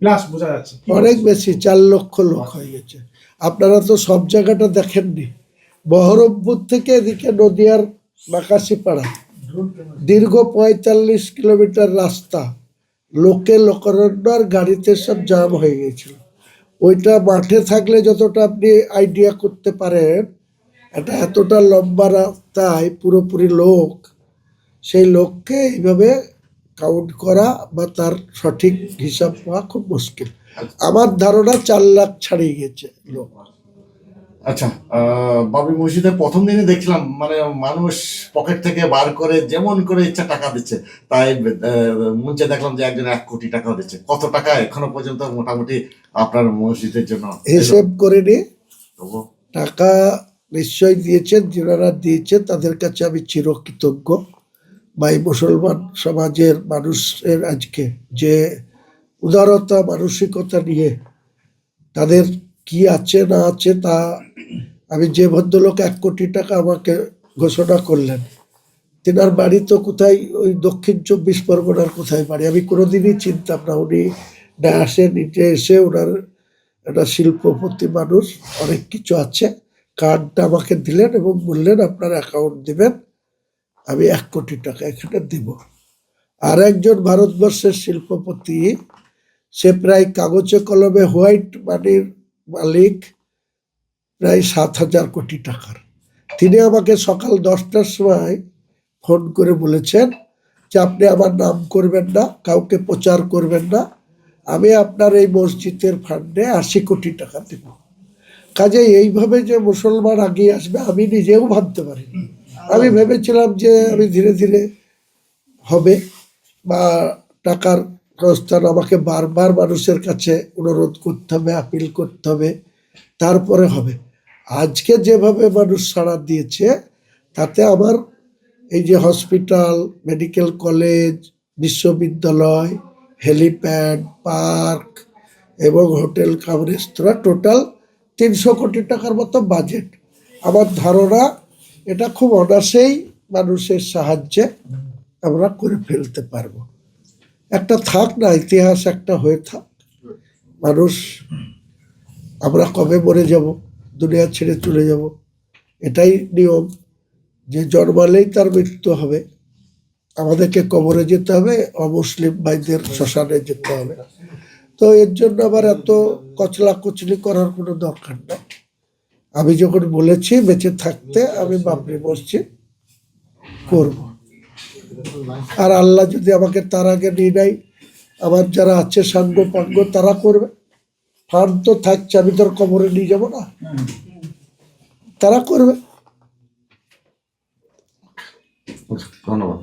Plus বোঝা যাচ্ছে অনেক বেশি, 4 লক্ষ লোক হয়ে গেছে। আপনারা তো সব জায়গাটা দেখেননি। বহরমপুর থেকে এদিকে নদিয়ার নাকাশিপাড়া দীর্ঘ 45 কিলোমিটার রাস্তা, লোকে লোকারণ্য আর গাড়িতে সব জাম হয়ে গেছিল। ওইটা মাঠে থাকলে যতটা আপনি আইডিয়া করতে পারেন, এটা এতটা লম্বা রাস্তায় পুরোপুরি লোক, সেই লোককে এইভাবে কাউন্ট করা বা তার সঠিক হিসাব পাওয়া খুব মুশকিল। আমার ধারণা 4 লাখ ছাড়িয়ে গেছে লোক। আচ্ছা, বাবরি মসজিদে প্রথম দিনে দেখছিলাম মানে মানুষ পকেট থেকে বার করে যেমন করে ইচ্ছা টাকা দিচ্ছে, তাই মঞ্চে দেখলাম যে একজন 1 কোটি টাকাও দিচ্ছে। কত টাকা এখনো পর্যন্ত মোটামুটি আপনার মসজিদের জন্য হিসেব করে নিয়ে টাকা নিশ্চয়ই দিয়েছেন। যারা দিয়েছেন তাদের কাছে আমি চিরকৃতজ্ঞ। বা এই মুসলমান সমাজের মানুষের আজকে যে উদারতা মানসিকতা নিয়ে তাদের কি আছে না আছে তা আমি যে ভদ্রলোক 1 কোটি টাকা আমাকে ঘোষণা করলেন, তেনার বাড়ি তো কোথায় ওই দক্ষিণ 24 পরগনার কোথায় বাড়ি আমি কোনোদিনই চিনতাম না। উনি আসে নিচে এসে ওনার একটা শিল্পপতি মানুষ, অনেক কিছু আছে, কার্ডটা আমাকে দিলেন এবং বললেন আপনার অ্যাকাউন্ট দিবেন, আমি 1 কোটি টাকা এখানে দিব। আর একজন ভারতবর্ষের শিল্পপতি, সে প্রায় কাগজে কলমে হোয়াইট মানির মালিক, প্রায় 7,000 কোটি টাকার। তিনি আমাকে সকাল 10টার সময় ফোন করে বলেছেন যে আপনি আমার নাম করবেন না, কাউকে প্রচার করবেন না, আমি আপনার এই মসজিদের ফান্ডে 80 কোটি টাকা দেব। কাজে এইভাবে যে মুসলমান আগিয়ে আসবে আমি নিজেও ভাবতে পারিনি। আমি ভেবেছিলাম যে আমি ধীরে ধীরে হবে বা টাকার প্রস্থান আমাকে বারবার মানুষের কাছে অনুরোধ করতে হবে, আপিল করতে হবে, তারপরে হবে। আজকে যেভাবে মানুষ সাড়া দিয়েছে তাতে আমার এই যে হসপিটাল, মেডিকেল কলেজ, বিশ্ববিদ্যালয়, হেলিপ্যাড, পার্ক এবং হোটেল কাম রেস্তোরাঁ, টোটাল 300 কোটি টাকার মতো বাজেট। আমার ধারণা এটা খুব অনায়াসেই মানুষের সাহায্যে আমরা করে ফেলতে পারবো। একটা থাক না, ইতিহাস একটা হয়ে থাক। মানুষ, আমরা কবে মরে যাব, দুনিয়া ছেড়ে চলে যাব, এটাই নিয়ম যে জন্মালেই তার মৃত্যু হবে, আমাদেরকে কবরে যেতে হবে, অমুসলিম ভাইদের শ্মশানে যেতে হবে। তো এর জন্য আবার এত কচলা কচলি করার কোনো দরকার নেই। আমি যখন বলেছি বেঁচে থাকতে আমি বাবরি মসজিদ করব, আর আল্লাহ যদি আমাকে তার আগে নিয়ে নেয়, আমার যারা আছে সাঙ্গ পাঙ্গ তারা করবে। ফান্ড তো থাকছে, আমি তোর কবরে নিয়ে যাবো না, তারা করবে। ধন্যবাদ।